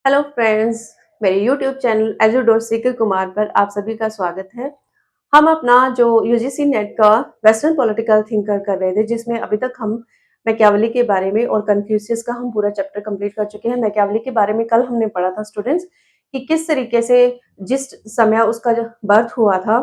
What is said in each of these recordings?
Hello friends, मेरे YouTube channel एजुडोर C K Kumar पर आप सभी का स्वागत है। हम अपना जो यूजीसी नेट का वेस्टर्न पॉलिटिकल थिंकर कर रहे थे, जिसमें अभी तक हम मैकियावेली के बारे में और कन्फ्यूशियस का हम पूरा चैप्टर कंप्लीट कर चुके हैं। मैकियावेली के बारे में कल हमने पढ़ा था स्टूडेंट्स कि किस तरीके से जिस समय उसका जो बर्थ हुआ था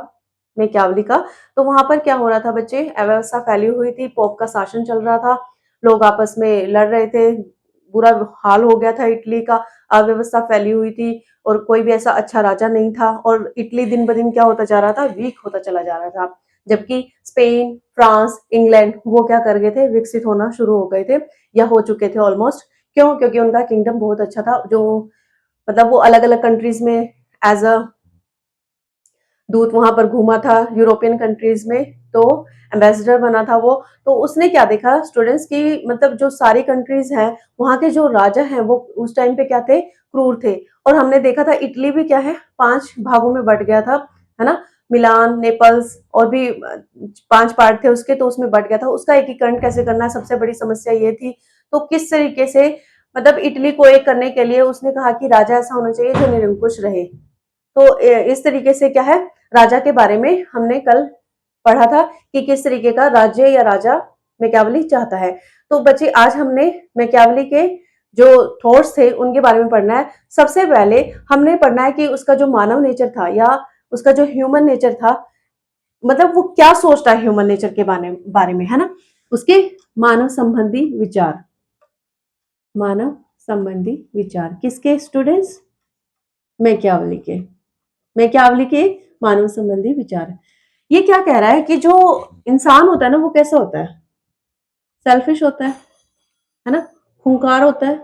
मैकियावेली का, तो वहां पर क्या हो रहा था बच्चे, अव्यवस्था फैली हुई थी, पोप का शासन चल रहा था, लोग आपस में लड़ रहे थे, बुरा हाल हो गया था इटली का, अव्यवस्था फैली हुई थी और कोई भी ऐसा अच्छा राजा नहीं था और इटली दिन ब दिन क्या होता जा रहा था, वीक होता चला जा रहा था। जबकि स्पेन, फ्रांस, इंग्लैंड वो क्या कर गए थे, विकसित होना शुरू हो गए थे या हो चुके थे ऑलमोस्ट। क्यों? क्योंकि उनका किंगडम बहुत अच्छा था, जो मतलब वो अलग अलग कंट्रीज में एज अ दूत वहां पर घूमा था, यूरोपियन कंट्रीज में, तो एम्बेसडर बना था वो। तो उसने क्या देखा स्टूडेंट्स की, मतलब जो सारी कंट्रीज हैं वहां के जो राजा हैं वो उस टाइम पे क्या थे, क्रूर थे। और हमने देखा था इटली भी क्या है, 5 भागों में बट गया था, है ना। मिलान, नेपल्स और भी 5 पार्ट थे उसके, तो उसमें बट गया था। उसका एकीकरण कैसे करना है, सबसे बड़ी समस्या ये थी। तो किस तरीके से, मतलब इटली को एक करने के लिए उसने कहा कि राजा ऐसा होना चाहिए जो निरंकुश रहे। तो इस तरीके से क्या है, राजा के बारे में हमने कल पढ़ा था कि किस तरीके का राज्य या राजा मैकियावेली चाहता है। तो बच्चे आज हमने मैकियावेली के जो थॉट्स थे उनके बारे में पढ़ना है। सबसे पहले हमने पढ़ना है कि उसका जो मानव नेचर था या उसका जो ह्यूमन नेचर था, मतलब वो क्या सोचता है ह्यूमन नेचर के बारे में, है ना। उसके मानव संबंधी विचार, मानव संबंधी विचार किसके स्टूडेंट्स, मैकियावेली के। मैकियावेली के मानव संबंधी विचार। ये क्या कह रहा है कि जो इंसान होता है ना, वो कैसा होता है, सेल्फिश होता है ना, खूंखार होता है,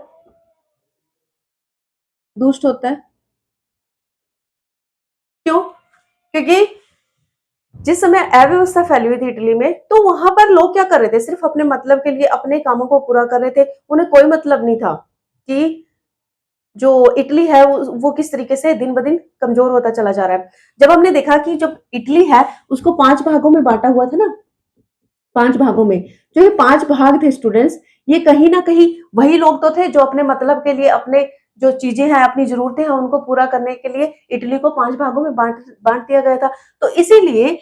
दुष्ट होता है। क्यों? क्योंकि जिस समय अव्यवस्था फैली हुई थी इटली में, तो वहां पर लोग क्या कर रहे थे, सिर्फ अपने मतलब के लिए अपने कामों को पूरा कर रहे थे। उन्हें कोई मतलब नहीं था कि जो इटली है वो किस तरीके से दिन ब दिन कमजोर होता चला जा रहा है। जब हमने देखा कि जब इटली है उसको 5 भागों में बांटा हुआ था ना, 5 भागों में, जो ये 5 भाग थे स्टूडेंट्स, ये कहीं ना कहीं वही लोग तो थे जो अपने मतलब के लिए, अपने जो चीजें हैं, अपनी जरूरतें हैं, उनको पूरा करने के लिए इटली को 5 भागों में बांट बांट दिया गया था। तो इसीलिए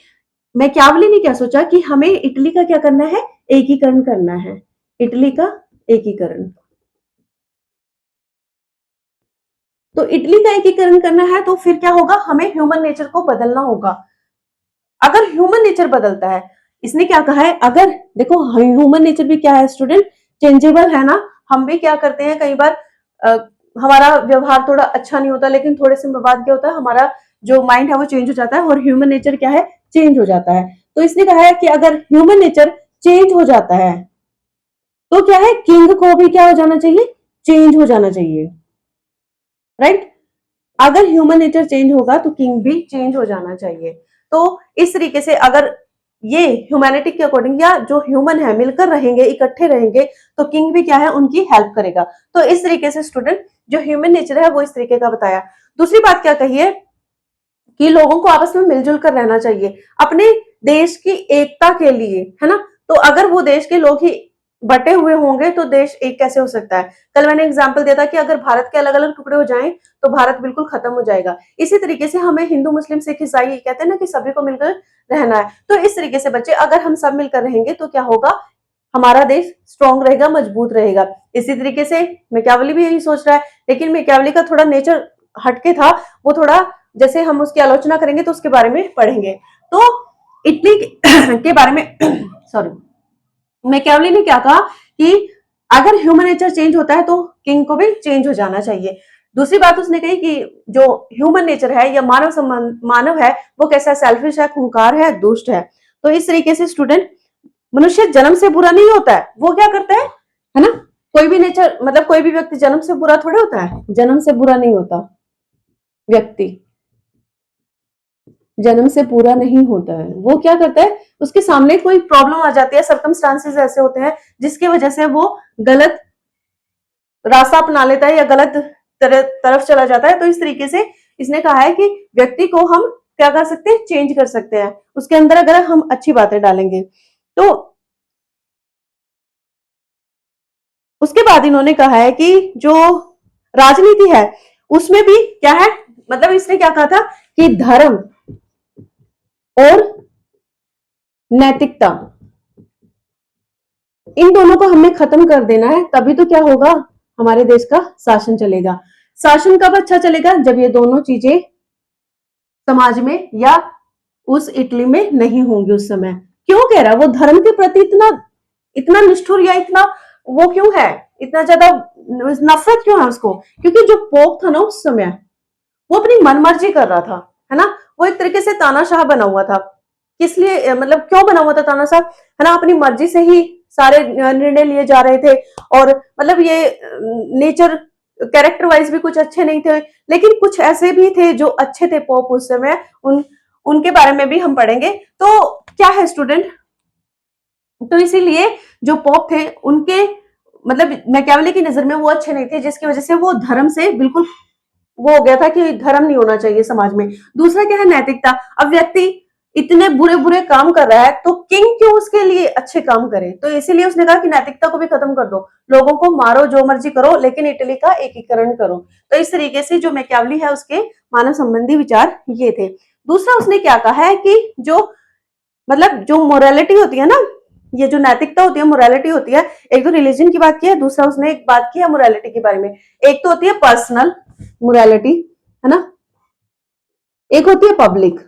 मैकियावेली ने क्या सोचा कि हमें इटली का क्या करना है, एकीकरण करना है, इटली का एकीकरण। तो इटली का एकीकरण करना है तो फिर क्या होगा, हमें ह्यूमन नेचर को बदलना होगा। अगर ह्यूमन नेचर बदलता है, इसने क्या कहा है, अगर देखो ह्यूमन नेचर भी क्या है स्टूडेंट, चेंजेबल है ना। हम भी क्या करते हैं कई बार, अ, हमारा व्यवहार थोड़ा अच्छा नहीं होता, लेकिन थोड़े समय बाद क्या होता है, हमारा जो माइंड है वो चेंज हो जाता है और ह्यूमन नेचर क्या है, चेंज हो जाता है। तो इसने कहा है कि अगर ह्यूमन नेचर चेंज हो जाता है तो क्या है, किंग को भी क्या हो जाना चाहिए, चेंज हो जाना चाहिए, राइट। अगर ह्यूमन नेचर चेंज होगा तो किंग भी चेंज हो जाना चाहिए। तो इस तरीके से अगर ये ह्यूमैनिटी के अकॉर्डिंग, या जो ह्यूमन है मिलकर रहेंगे, इकट्ठे रहेंगे, तो किंग भी क्या है, उनकी हेल्प करेगा। तो इस तरीके से स्टूडेंट जो ह्यूमन नेचर है वो इस तरीके का बताया। दूसरी बात क्या कही है कि लोगों को आपस में मिलजुल कर रहना चाहिए अपने देश की एकता के लिए, है ना। तो अगर वो देश के लोग ही बटे हुए होंगे तो देश एक कैसे हो सकता है। कल मैंने एग्जाम्पल दिया था कि अगर भारत के अलग अलग टुकड़े हो जाएं तो भारत बिल्कुल खत्म हो जाएगा। इसी तरीके से हमें हिंदू, मुस्लिम, सिख, ईसाई कहते हैं ना कि सभी को मिलकर रहना है। तो इस तरीके से बच्चे, अगर हम सब मिलकर रहेंगे तो क्या होगा, हमारा देश स्ट्रांग रहेगा, मजबूत रहेगा। इसी तरीके से मैकियावेली भी यही सोच रहा है, लेकिन मैकियावेली का थोड़ा नेचर हटके था। वो थोड़ा, जैसे हम उसकी आलोचना करेंगे तो उसके बारे में पढ़ेंगे। तो इटली के बारे में सॉरी, मैकियावेली ने क्या कहा कि अगर ह्यूमन नेचर चेंज होता है तो किंग को भी चेंज हो जाना चाहिए। दूसरी बात उसने कही कि जो ह्यूमन नेचर है या मानव संबंध, मानव है, वो कैसा है, सेल्फिश है, खूंखार है, दुष्ट है। तो इस तरीके से स्टूडेंट, मनुष्य जन्म से बुरा नहीं होता है, वो क्या करता है ना। कोई भी नेचर, मतलब कोई भी व्यक्ति जन्म से बुरा थोड़े होता है, जन्म से बुरा नहीं होता व्यक्ति, जन्म से पूरा नहीं होता है। वो क्या करता है, उसके सामने कोई प्रॉब्लम आ जाती है, सर्कमस्टांसेस ऐसे होते हैं जिसकी वजह से वो गलत रास्ता अपना लेता है या गलत तरफ चला जाता है। तो इस तरीके से इसने कहा है कि व्यक्ति को हम क्या कर सकते हैं, चेंज कर सकते हैं उसके अंदर, अगर हम अच्छी बातें डालेंगे। तो उसके बाद इन्होंने कहा है कि जो राजनीति है, उसमें भी क्या है, मतलब इसने क्या कहा था कि धर्म और नैतिकता, इन दोनों को हमें खत्म कर देना है, तभी तो क्या होगा, हमारे देश का शासन चलेगा। शासन कब अच्छा चलेगा, जब ये दोनों चीजें समाज में या उस इटली में नहीं होंगी उस समय। क्यों कह रहा है वो धर्म के प्रति इतना इतना निष्ठुर या इतना वो क्यों है, इतना ज्यादा नफरत क्यों है उसको? क्योंकि जो पोप था ना उस समय, वो अपनी मनमर्जी कर रहा था, है ना। वो एक तरीके से तानाशाह बना हुआ था। किस लिए, मतलब क्यों बना हुआ था तानाशाह, है ना, अपनी मर्जी से ही सारे निर्णय लिए जा रहे थे। और मतलब ये नेचर कैरेक्टर वाइज भी कुछ अच्छे नहीं थे, लेकिन कुछ ऐसे भी थे जो अच्छे थे पोप उस समय, उनके बारे में भी हम पढ़ेंगे। तो क्या है स्टूडेंट, तो इसीलिए जो पोप थे उनके, मतलब मैकियावेली की नजर में वो अच्छे नहीं थे, जिसकी वजह से वो धर्म से बिल्कुल वो हो गया था कि धर्म नहीं होना चाहिए समाज में। दूसरा क्या है, नैतिकता। अब व्यक्ति इतने बुरे बुरे काम कर रहा है तो किंग क्यों उसके लिए अच्छे काम करे, तो इसीलिए उसने कहा कि नैतिकता को भी खत्म कर दो, लोगों को मारो जो मर्जी करो, लेकिन इटली का एकीकरण करो। तो इस तरीके से जो मैकियावेली है उसके मानव संबंधी विचार ये थे। दूसरा उसने क्या कहा है कि जो मतलब जो मोरालिटी होती है ना, ये जो नैतिकता होती है, मोरालिटी होती है, एक तो रिलीजन की बात की है, दूसरा उसने एक बात की है मोरालिटी के बारे में। एक तो होती है पर्सनल मोरालिटी, है ना, एक होती है पब्लिक।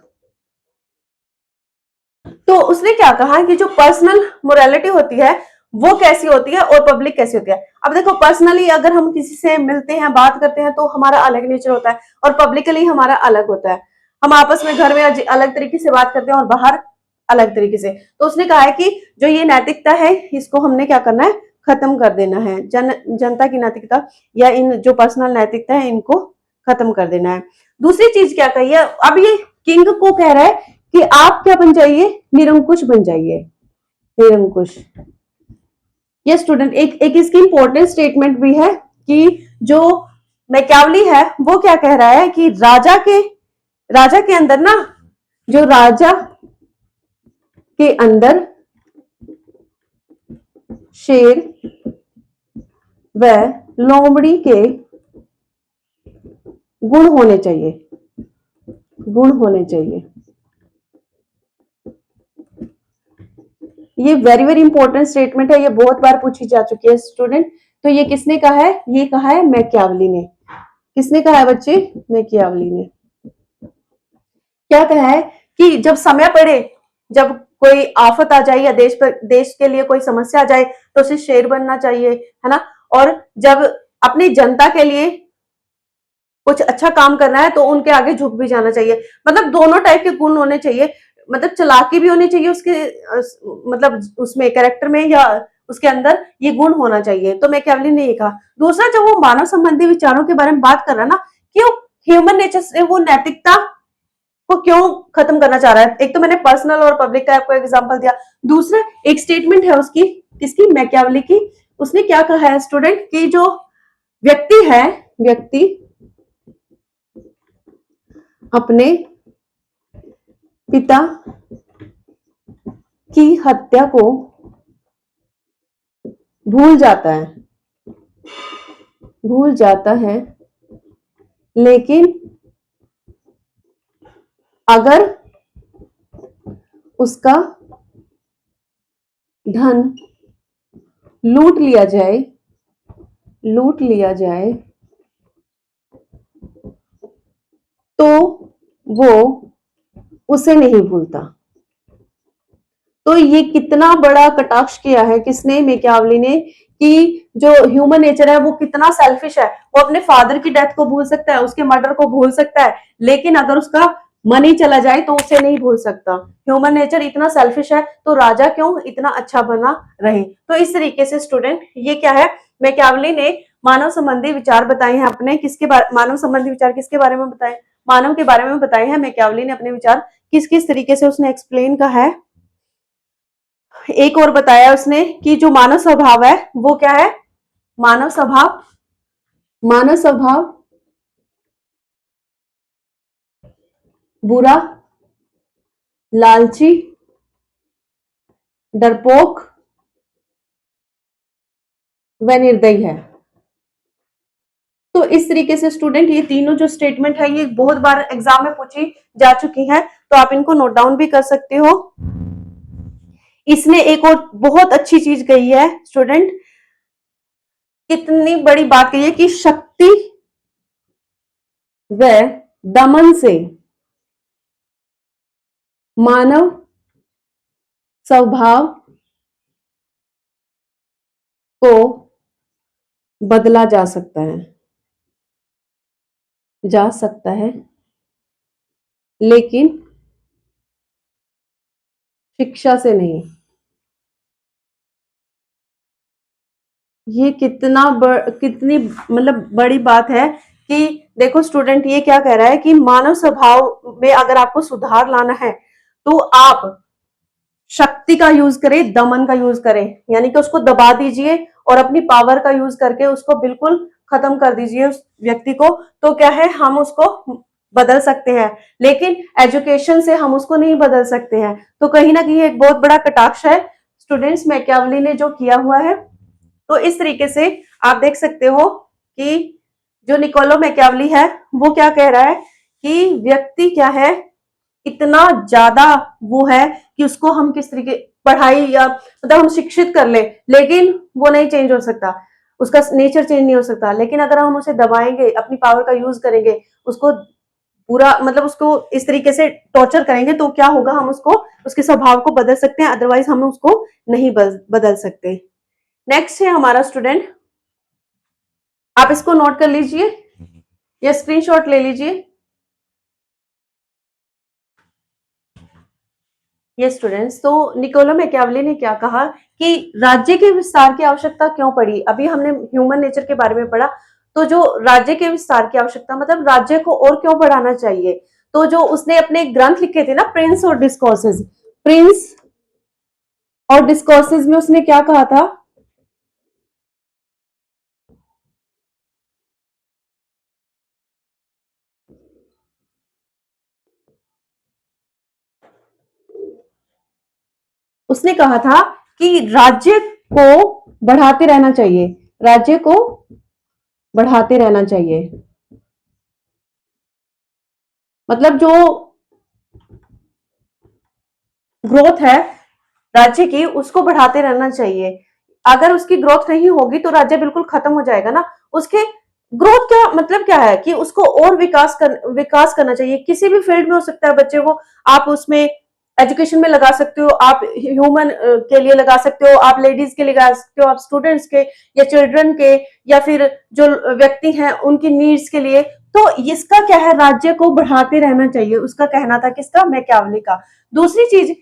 तो उसने क्या कहा कि जो पर्सनल मोरालिटी होती है वो कैसी होती है और पब्लिक कैसी होती है। अब देखो, पर्सनली अगर हम किसी से मिलते हैं, बात करते हैं, तो हमारा अलग नेचर होता है, और पब्लिकली हमारा अलग होता है। हम आपस में घर में अलग तरीके से बात करते हैं और बाहर अलग तरीके से। तो उसने कहा है कि जो ये नैतिकता है इसको हमने क्या करना है, खत्म कर देना है। जनता की नैतिकता या इन जो पर्सनल नैतिकता है इनको खत्म कर देना है। दूसरी चीज क्या कही है, अब ये किंग को कह रहा है कि आप क्या बन जाइए, निरंकुश बन जाइए, निरंकुश। ये स्टूडेंट एक एक इसकी इंपॉर्टेंट स्टेटमेंट भी है कि जो मैकियावेली है वो क्या कह रहा है कि राजा के अंदर ना, जो राजा के अंदर शेर व लोमड़ी के गुण होने चाहिए, गुण होने चाहिए। ये वेरी वेरी इंपॉर्टेंट स्टेटमेंट है, ये बहुत बार पूछी जा चुकी है स्टूडेंट। तो ये किसने कहा है, ये कहा है मैकियावेली ने। किसने कहा है बच्चे, मैकियावेली ने। क्या कहा है कि जब समय पड़े, जब कोई आफत आ जाए या देश के लिए कोई समस्या आ जाए, तो उसे शेर बनना चाहिए, है ना। और जब अपनी जनता के लिए कुछ अच्छा काम करना है तो उनके आगे झुक भी जाना चाहिए। मतलब दोनों टाइप के गुण होने चाहिए, मतलब चालाकी भी होनी चाहिए उसके मतलब उसमें कैरेक्टर में, या उसके अंदर ये गुण होना चाहिए। तो मैकियावेली ने ये कहा। दूसरा, जब वो मानव संबंधी विचारों के बारे में बात कर रहा है ना, क्यों ह्यूमन नेचर से वो नैतिकता को क्यों खत्म करना चाह रहा है। एक तो मैंने पर्सनल और पब्लिक का आपको एग्जांपल दिया। दूसरा एक स्टेटमेंट है उसकी, किसकी, मैकियावेली की। उसने क्या कहा है स्टूडेंट कि जो व्यक्ति है, व्यक्ति अपने पिता की हत्या को भूल जाता है, भूल जाता है, लेकिन अगर उसका धन लूट लिया जाए, लूट लिया जाए, तो वो उसे नहीं भूलता। तो ये कितना बड़ा कटाक्ष किया है किसने, मैकियावेली ने, कि जो ह्यूमन नेचर है वो कितना सेल्फिश है। वो अपने फादर की डेथ को भूल सकता है, उसके मर्डर को भूल सकता है, लेकिन अगर उसका मनी चला जाए तो उसे नहीं भूल सकता। ह्यूमन नेचर इतना सेल्फिश है, तो राजा क्यों इतना अच्छा बना रहे। तो इस तरीके से स्टूडेंट ये क्या है, मैकियावेली ने मानव संबंधी विचार बताए हैं अपने, किसके बारे, मानव संबंधी विचार किसके बारे में बताए, मानव के बारे में बताए हैं। मैकियावेली ने अपने विचार किस किस तरीके से उसने एक्सप्लेन कहा है। एक और बताया उसने कि जो मानव स्वभाव है वो क्या है, मानव स्वभाव, मानव स्वभाव बुरा, लालची, डरपोक व निर्दयी है। तो इस तरीके से स्टूडेंट ये तीनों जो स्टेटमेंट है ये बहुत बार एग्जाम में पूछी जा चुकी है, तो आप इनको नोट डाउन भी कर सकते हो। इसने एक और बहुत अच्छी चीज कही है स्टूडेंट, कितनी बड़ी बात कही है कि शक्ति व दमन से मानव स्वभाव को बदला जा सकता है लेकिन शिक्षा से नहीं। ये कितनी मतलब बड़ी बात है कि देखो स्टूडेंट ये क्या कह रहा है कि मानव स्वभाव में अगर आपको सुधार लाना है तो आप शक्ति का यूज करें, दमन का यूज करें, यानी कि उसको दबा दीजिए और अपनी पावर का यूज करके उसको बिल्कुल खत्म कर दीजिए उस व्यक्ति को, तो क्या है हम उसको बदल सकते हैं, लेकिन एजुकेशन से हम उसको नहीं बदल सकते हैं। तो कहीं ना कहीं एक बहुत बड़ा कटाक्ष है स्टूडेंट्स मैकियावेली ने जो किया हुआ है। तो इस तरीके से आप देख सकते हो कि जो निकोलो मैकियावेली है वो क्या कह रहा है कि व्यक्ति क्या है, इतना ज्यादा वो है कि उसको हम किस तरीके पढ़ाई या मतलब हम शिक्षित कर ले, लेकिन वो नहीं चेंज हो सकता, उसका नेचर चेंज नहीं हो सकता। लेकिन अगर हम उसे दबाएंगे, अपनी पावर का यूज करेंगे, उसको पूरा मतलब उसको इस तरीके से टॉर्चर करेंगे, तो क्या होगा, हम उसको उसके स्वभाव को बदल सकते हैं, अदरवाइज हम उसको नहीं बदल सकते। नेक्स्ट है हमारा स्टूडेंट, आप इसको नोट कर लीजिए या स्क्रीनशॉट ले लीजिए। ये स्टूडेंट्स, तो निकोलो मैकियावेली ने क्या कहा कि राज्य के विस्तार की आवश्यकता क्यों पड़ी। अभी हमने ह्यूमन नेचर के बारे में पढ़ा, तो जो राज्य के विस्तार की आवश्यकता मतलब राज्य को और क्यों बढ़ाना चाहिए, तो जो उसने अपने ग्रंथ लिखे थे ना, प्रिंस और डिस्कोर्सेज में उसने क्या कहा था, उसने कहा था कि राज्य को बढ़ाते रहना चाहिए, राज्य को बढ़ाते रहना चाहिए, मतलब जो ग्रोथ है राज्य की उसको बढ़ाते रहना चाहिए। अगर उसकी ग्रोथ नहीं होगी तो राज्य बिल्कुल खत्म हो जाएगा ना। उसके ग्रोथ क्या मतलब क्या है कि उसको और विकास करना चाहिए, किसी भी फील्ड में हो सकता है बच्चे को, आप उसमें एजुकेशन में लगा सकते हो, आप ह्यूमन के लिए लगा सकते हो, आप लेडीज के लिए लगा सकते हो, आप स्टूडेंट्स के या चिल्ड्रन के या फिर जो व्यक्ति हैं उनकी नीड्स के लिए। तो इसका क्या है, राज्य को बढ़ाते रहना चाहिए, उसका कहना था, किसका, मैकियावेली का। दूसरी चीज,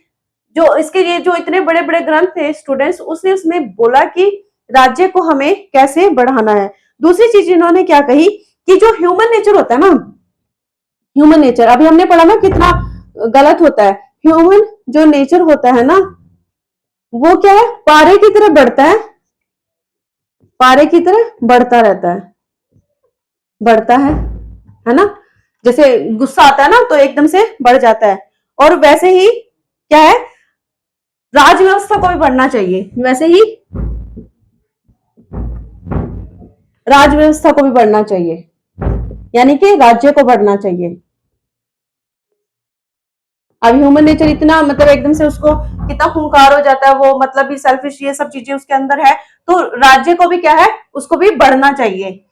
जो इसके लिए जो इतने बड़े बड़े ग्रंथ थे स्टूडेंट्स, उसने उसमें बोला कि राज्य को हमें कैसे बढ़ाना है। दूसरी चीज इन्होंने क्या कही कि जो ह्यूमन नेचर होता है ना, ह्यूमन नेचर अभी हमने पढ़ा ना कितना गलत होता है। ह्यूमन जो नेचर होता है ना, वो क्या है, पारे की तरह बढ़ता है, पारे की तरह बढ़ता रहता है, बढ़ता है ना। जैसे गुस्सा आता है ना तो एकदम से बढ़ जाता है, और वैसे ही क्या है, राज व्यवस्था को भी बढ़ना चाहिए, वैसे ही राज व्यवस्था को भी बढ़ना चाहिए, यानी कि राज्य को बढ़ना चाहिए। अब ह्यूमन नेचर इतना मतलब एकदम से उसको कितना खूंखार हो जाता है, वो मतलब भी सेल्फिश, ये सब चीजें उसके अंदर है, तो राज्य को भी क्या है, उसको भी बढ़ना चाहिए,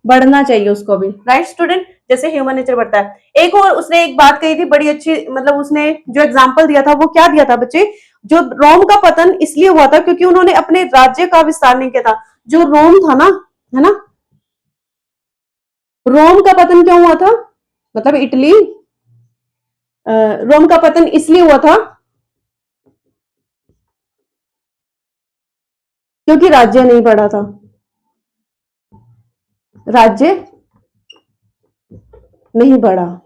बढ़ना चाहिए उसको भी, राइट स्टूडेंट, जैसे ह्यूमन नेचर बढ़ता है। एक और उसने एक बात कही थी बड़ी अच्छी, मतलब उसने जो एग्जाम्पल दिया था वो क्या दिया था बच्चे, जो रोम का पतन इसलिए हुआ था क्योंकि उन्होंने अपने राज्य का विस्तार नहीं किया था। जो रोम था ना, है ना, रोम का पतन क्यों हुआ था, मतलब इटली, रोम का पतन इसलिए हुआ था क्योंकि राज्य नहीं बढ़ा था, राज्य नहीं बढ़ा,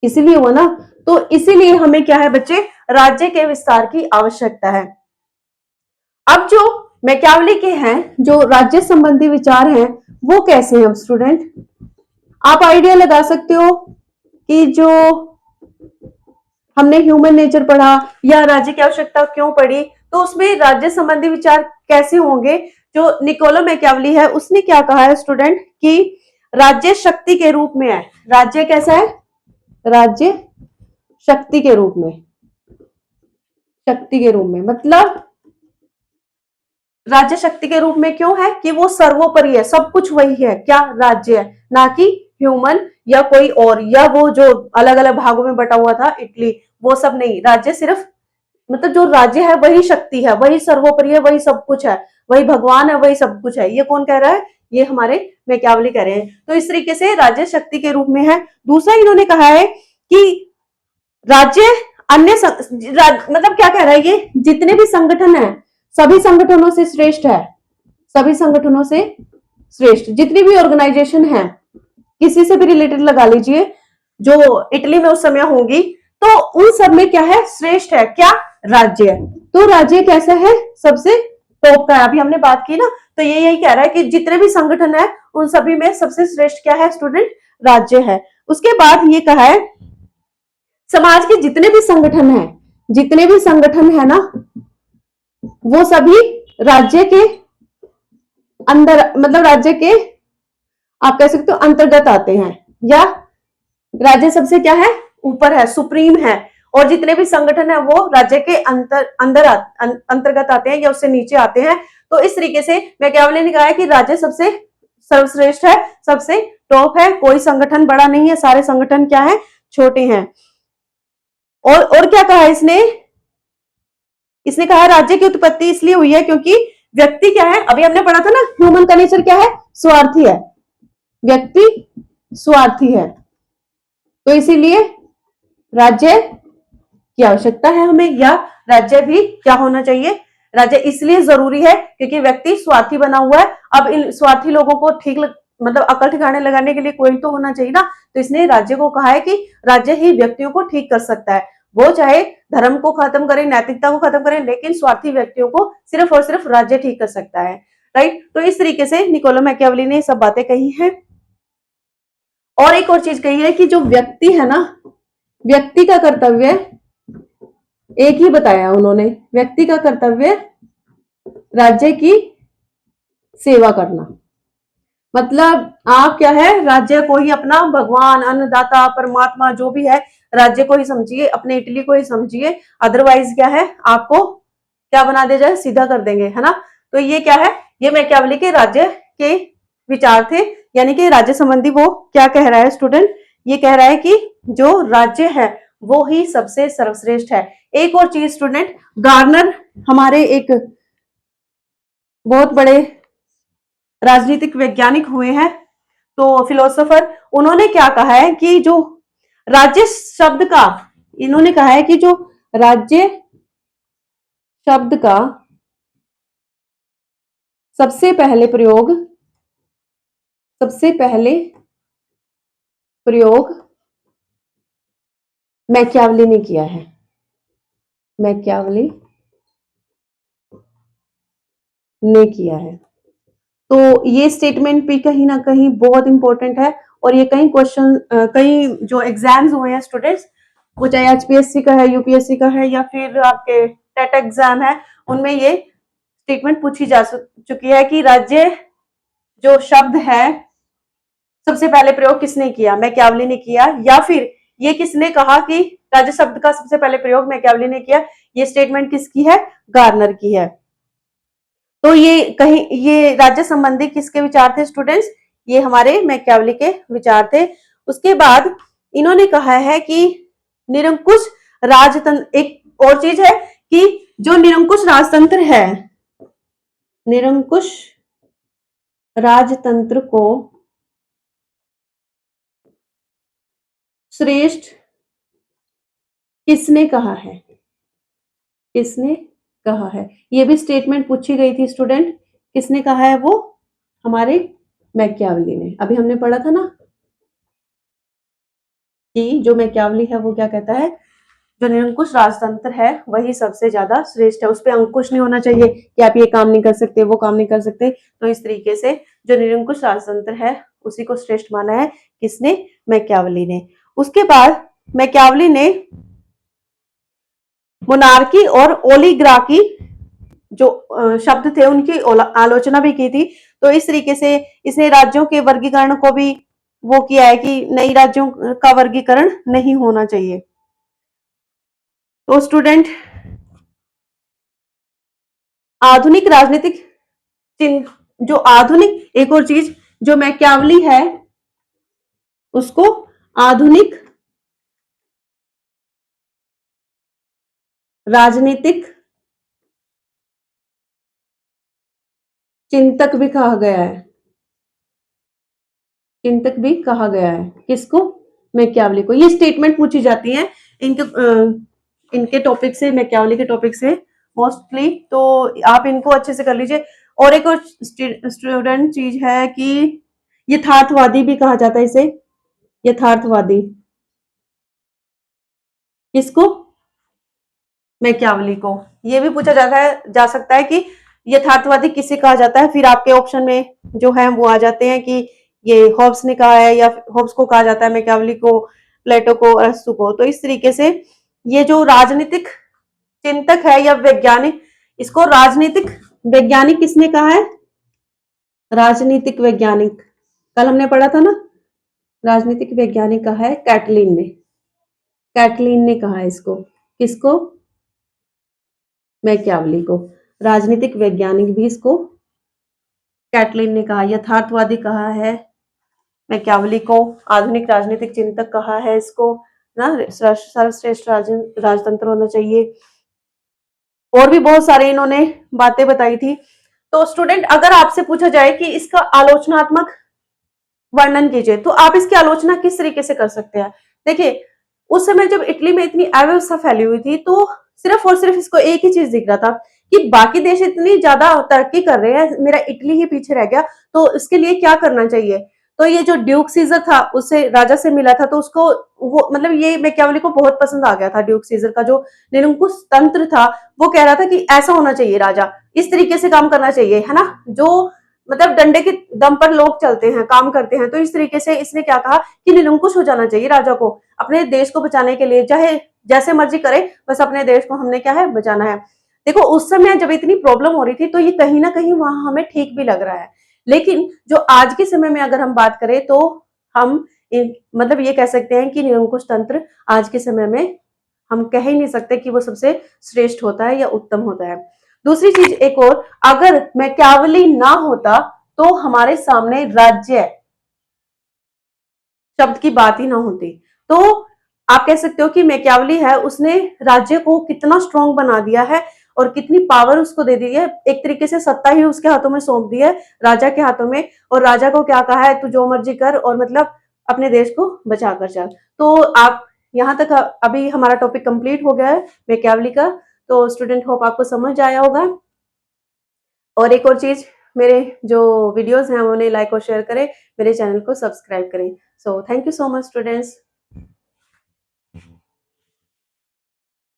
इसीलिए हुआ ना। तो इसीलिए हमें क्या है बच्चे, राज्य के विस्तार की आवश्यकता है। अब जो मैकियावेली के हैं जो राज्य संबंधी विचार हैं वो कैसे हैं स्टूडेंट, आप आइडिया लगा सकते हो कि जो हमने ह्यूमन नेचर पढ़ा या राज्य की आवश्यकता क्यों पड़ी, तो उसमें राज्य संबंधी विचार कैसे होंगे। जो निकोलो मैकियावेली है उसने क्या कहा है स्टूडेंट कि राज्य शक्ति के रूप में है। राज्य कैसा है? राज्य शक्ति के रूप में, शक्ति के रूप में मतलब राज्य शक्ति के रूप में क्यों है कि वो सर्वोपरि है, सब कुछ वही है, क्या? राज्य है, ना कि ह्यूमन या कोई और, या वो जो अलग अलग भागों में बटा हुआ था इटली, वो सब नहीं। राज्य सिर्फ मतलब जो राज्य है वही शक्ति है, वही सर्वोपरि है, वही सब कुछ है, वही भगवान है, वही सब कुछ है। ये कौन कह रहा है? ये हमारे मैकियावेली कह रहे हैं। तो इस तरीके से राज्य शक्ति के रूप में है। दूसरा इन्होंने कहा है कि राज्य अन्य मतलब क्या कह रहा है ये, जितने भी संगठन है सभी संगठनों से श्रेष्ठ है, सभी संगठनों से श्रेष्ठ। जितनी भी ऑर्गेनाइजेशन है किसी से भी रिलेटेड लगा लीजिए जो इटली में उस समय होगी, तो उन सब में क्या है? श्रेष्ठ है, क्या? राज्य है। तो राज्य कैसा है? सबसे टॉप का है। अभी हमने बात की ना, तो ये यही कह रहा है कि जितने भी संगठन है उन सभी में सबसे श्रेष्ठ क्या है स्टूडेंट? राज्य है। उसके बाद ये कहा है समाज के जितने भी संगठन है, जितने भी संगठन है ना, वो सभी राज्य के अंदर मतलब राज्य के आप कह सकते हो अंतर्गत आते हैं, या राज्य सबसे क्या है? ऊपर है, सुप्रीम है, और जितने भी संगठन है वो राज्य के अंतर्गत आते हैं या उससे नीचे आते हैं। तो इस तरीके से मैकियावेली ने कहा है कि राज्य सबसे सर्वश्रेष्ठ है, सबसे टॉप है, कोई संगठन बड़ा नहीं है, सारे संगठन क्या है? छोटे हैं। और क्या कहा इसने? इसने कहा राज्य की उत्पत्ति इसलिए हुई है क्योंकि व्यक्ति क्या है? अभी हमने पढ़ा था ना, ह्यूमन का नेचर क्या है? स्वार्थी है, व्यक्ति स्वार्थी है। तो इसीलिए राज्य की आवश्यकता है हमें, या राज्य भी क्या होना चाहिए? राज्य इसलिए जरूरी है क्योंकि व्यक्ति स्वार्थी बना हुआ है। अब इन स्वार्थी लोगों को मतलब अकल ठिकाने लगाने के लिए कोई तो होना चाहिए ना। तो इसने राज्य को कहा है कि राज्य ही व्यक्तियों को ठीक कर सकता है। वो चाहे धर्म को खत्म करे, नैतिकता को खत्म करे, लेकिन स्वार्थी व्यक्तियों को सिर्फ और सिर्फ राज्य ठीक कर सकता है। राइट? तो इस तरीके से निकोलो मैकियावेली ने सब बातें कही हैं। और एक और चीज कही है कि जो व्यक्ति है ना, व्यक्ति का कर्तव्य एक ही बताया उन्होंने, व्यक्ति का कर्तव्य राज्य की सेवा करना। मतलब आप क्या है? राज्य को ही अपना भगवान, अन्नदाता, परमात्मा जो भी है, राज्य को ही समझिए, अपने इटली को ही समझिए। अदरवाइज क्या है? आपको क्या बना दे जाए? सीधा कर देंगे, है ना। तो ये क्या है? ये मैकियावेली के राज्य के विचार थे, यानी कि राज्य संबंधी वो क्या कह रहा है स्टूडेंट? ये कह रहा है कि जो राज्य है वो ही सबसे सर्वश्रेष्ठ है। एक और चीज स्टूडेंट, गार्नर हमारे एक बहुत बड़े राजनीतिक वैज्ञानिक हुए हैं, तो फिलोसोफर, उन्होंने क्या कहा है कि जो राज्य शब्द का, इन्होंने कहा है कि जो राज्य शब्द का सबसे पहले प्रयोग मैकियावेली ने किया है। मैकियावेली ने किया है। तो ये स्टेटमेंट भी कहीं ना कहीं बहुत इंपॉर्टेंट है, और ये कई क्वेश्चन, कई जो एग्जाम्स हुए हैं स्टूडेंट्स, वो चाहे एचपीएससी का है, यूपीएससी का है, या फिर आपके टेट एग्जाम है, उनमें ये स्टेटमेंट पूछी जा चुकी है कि राज्य जो शब्द है सबसे पहले प्रयोग किसने किया? मैकियावेली ने किया। या फिर ये किसने कहा कि राज्य शब्द का सबसे पहले प्रयोग मैकियावेली ने किया? ये स्टेटमेंट किसकी है? गार्नर की है। तो ये राज्य संबंधी किसके विचार थे स्टूडेंट्स? ये हमारे मैकियावेली के विचार थे। उसके बाद इन्होंने कहा है कि निरंकुश राजतंत्र, एक और चीज है कि जो निरंकुश राजतंत्र है, निरंकुश राजतंत्र को श्रेष्ठ किसने कहा है? किसने कहा है? ये भी स्टेटमेंट पूछी गई थी स्टूडेंट, किसने कहा है? वो हमारे मैकियावेली ने। अभी हमने पढ़ा था ना कि जो मैकियावेली है वो क्या कहता है? जो निरंकुश राजतंत्र है वही सबसे ज्यादा श्रेष्ठ है, उस पर अंकुश नहीं होना चाहिए कि आप ये काम नहीं कर सकते, वो काम नहीं कर सकते। तो इस तरीके से जो निरंकुश राजतंत्र है उसी को श्रेष्ठ माना है, किसने? मैकियावेली ने। उसके बाद मैकियावेली ने मोनार्की और ओलिगार्की जो शब्द थे उनकी आलोचना भी की थी। तो इस तरीके से इसने राज्यों के वर्गीकरण को भी वो किया है कि नई राज्यों का वर्गीकरण नहीं होना चाहिए। तो स्टूडेंट, आधुनिक राजनीतिक चिन्ह, जो आधुनिक एक और चीज जो मैकियावली है उसको आधुनिक राजनीतिक चिंतक भी कहा गया है। चिंतक भी कहा गया है किसको? मैकियावली को। ये स्टेटमेंट पूछी जाती है इनके टॉपिक से, मैकियावली के टॉपिक से मोस्टली। तो आप इनको अच्छे से कर लीजिए। और एक और स्टूडेंट चीज है कि यथार्थवादी भी कहा जाता है इसे। यथार्थवादी किसको? मैकियावली को। ये भी पूछा जाता है, जा सकता है कि यथार्थवादी किसे कहा जाता है। फिर आपके ऑप्शन में जो है वो आ जाते हैं कि ये हॉब्स ने कहा है या हॉब्स को कहा जाता है, मैकियावली को, प्लेटो को, अरस्तु को। तो इस तरीके से ये जो राजनीतिक चिंतक है या वैज्ञानिक, इसको राजनीतिक वैज्ञानिक किसने कहा है? राजनीतिक वैज्ञानिक, कल हमने पढ़ा था ना, राजनीतिक वैज्ञानिक कहा है कैटलिन ने। कैटलिन ने कहा है इसको। किसको? मैकियावली को। राजनीतिक वैज्ञानिक भी इसको कैटलिन ने कहा। यथार्थवादी कहा है मैकियावली को। आधुनिक राजनीतिक चिंतक कहा है इसको ना। सर्वश्रेष्ठ राजतंत्र होना चाहिए। और भी बहुत सारे इन्होंने बातें बताई थी। तो स्टूडेंट, अगर आपसे पूछा जाए कि इसका आलोचनात्मक वर्णन कीजिए, तो आप इसकी आलोचना किस तरीके से कर सकते हैं? देखिए, उस समय जब इटली में इतनी अव्यवस्था फैली हुई थी, तो सिर्फ और सिर्फ इसको एक ही चीज दिख रहा था कि बाकी देश इतनी ज्यादा तरक्की कर रहे हैं, मेरा इटली ही पीछे रह गया, तो इसके लिए क्या करना चाहिए? तो ये जो ड्यूक सीजर था, उससे राजा से मिला था, तो उसको वो मतलब ये मैकियावली को बहुत पसंद आ गया था। ड्यूक सीजर का जो निरंकुश तंत्र था, वो कह रहा था कि ऐसा होना चाहिए, राजा इस तरीके से काम करना चाहिए, है ना। जो मतलब डंडे के दम पर लोग चलते हैं, काम करते हैं। तो इस तरीके से इसने क्या कहा कि निरंकुश हो जाना चाहिए राजा को, अपने देश को बचाने के लिए, चाहे जैसे मर्जी करे, बस अपने देश को हमने क्या है, बचाना है। देखो, उस समय जब इतनी प्रॉब्लम हो रही थी, तो ये कहीं ना कहीं वहां हमें ठीक भी लग रहा है। लेकिन जो आज के समय में अगर हम बात करें, तो हम मतलब ये कह सकते हैं कि निरंकुश तंत्र आज के समय में हम कह ही नहीं सकते कि वो सबसे श्रेष्ठ होता है या उत्तम होता है। दूसरी चीज एक और, अगर मैकियावली ना होता, तो हमारे सामने राज्य शब्द की बात ही ना होती। तो आप कह सकते हो कि मैकियावली है, उसने राज्य को कितना स्ट्रांग बना दिया है और कितनी पावर उसको दे दी है। एक तरीके से सत्ता ही उसके हाथों में सौंप दी है, राजा के हाथों में। और राजा को क्या कहा है, तू जो मर्जी कर और मतलब अपने देश को बचा कर चल। तो आप यहाँ तक, अभी हमारा टॉपिक कंप्लीट हो गया है मैकियावली का। तो स्टूडेंट, होप आपको समझ आया होगा। और एक और चीज, मेरे जो वीडियोस हैं उन्हें लाइक और शेयर करें, मेरे चैनल को सब्सक्राइब करें। So thank you so much students.